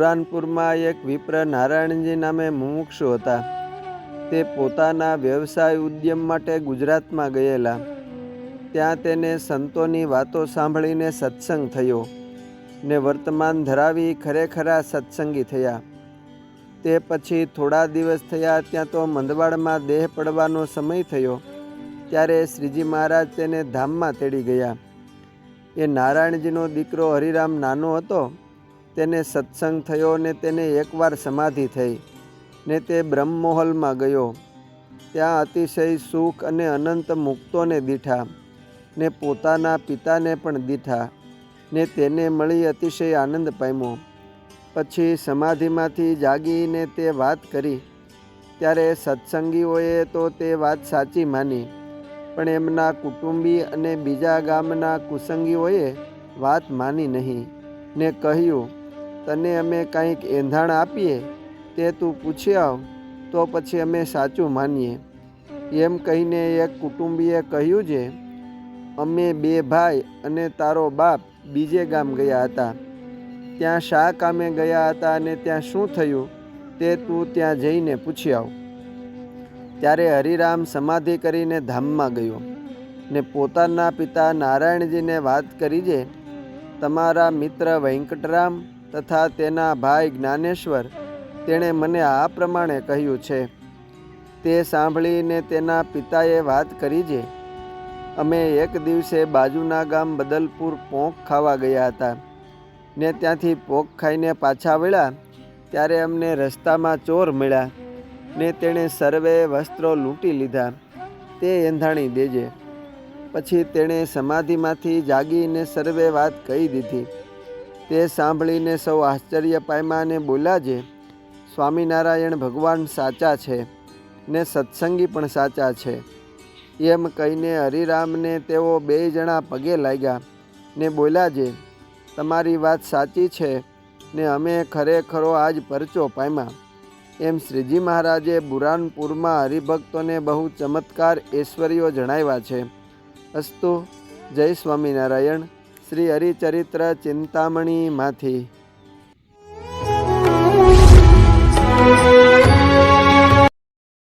બુરાનપુરમાં એક વિપ્ર નારાયણજી નામે મુમુક્ષુ હતા. તે પોતાના વ્યવસાય ઉદ્યમ માટે ગુજરાતમાં ગયેલા. ત્યાં તેને સંતોની વાતો સાંભળીને સત્સંગ થયો ને વર્તમાન ધરાવી ખરેખરા સત્સંગી થયા. તે પછી થોડા દિવસ થયા ત્યાં તો મંદવાડમાં દેહ પડવાનો સમય થયો. ત્યારે શ્રીજી મહારાજ તેને ધામમાં તેડી ગયા. એ નારાયણજીનો દીકરો હરિરામ નાનો હતો. તેને સત્સંગ થયો ને તેને એકવાર સમાધિ થઈ ને તે બ્રહ્મમહોલમાં ગયો. ત્યાં અતિશય સુખ અને અનંત મુક્તોને દીઠા ને પોતાના પિતાને પણ દીઠા ને તેને મળી અતિશય આનંદ પામ્યો. પછી સમાધિમાંથી જાગીને તે વાત કરી. ત્યારે સત્સંગીઓએ તો તે વાત સાચી માની, પણ એમના કુટુંબી અને બીજા ગામના કુસંગીઓએ વાત માની નહીં ને કહ્યું, તને અમે કાંઈક એંધાણ આપીએ તે તું પૂછી આવ તો પછી અમે સાચું માનીએ. એમ કહીને એક કુટુંબીએ કહ્યું છે, અમે 2 ભાઈ અને તારો બાપ બીજે ગામ ગયા હતા. ત્યાં શા કામે ગયા હતા અને ત્યાં શું થયું તે તું ત્યાં જઈને પૂછી આવ. ત્યારે હરિરામ સમાધિ કરીને ધામમાં ગયો ને પોતાના પિતા નારાયણજીને વાત કરી છે. તમારા મિત્ર વેંકટરામ તથા તેના ભાઈ જ્ઞાનેશ્વર તેણે મને આ પ્રમાણે કહ્યું છે. તે સાંભળીને તેના પિતાએ વાત કરી છે, અમે એક દિવસે બાજુના ગામ બદલપુર પોંક ખાવા ગયા હતા ને ત્યાંથી પોંક ખાઈને પાછા વળ્યા ત્યારે અમને રસ્તામાં ચોર મળ્યા ને તેણે સર્વે વસ્ત્રો લૂંટી લીધા. તે એંધાણી દેજે. પછી તેણે સમાધિમાંથી જાગીને સર્વે વાત કહી દીધી. તે સાંભળીને સૌ આશ્ચર્ય પામ્યા ને બોલ્યા છે, સ્વામિનારાયણ ભગવાન સાચા છે ને સત્સંગી પણ સાચા છે. એમ કહીને હરિરામને તેઓ 2 જણા પગે લાગ્યા ને બોલ્યા છે, તમારી વાત સાચી છે ને અમે ખરેખરો આજ પરચો પામ્યા. એમ શ્રીજી મહારાજે બુરાનપુરમાં હરિભક્તોને બહુ ચમત્કાર ઐશ્વર્યો જણાવ્યા છે. અસ્તુ. જય સ્વામિનારાયણ. શ્રી હરિચરિત્ર ચિંતામણીમાંથી.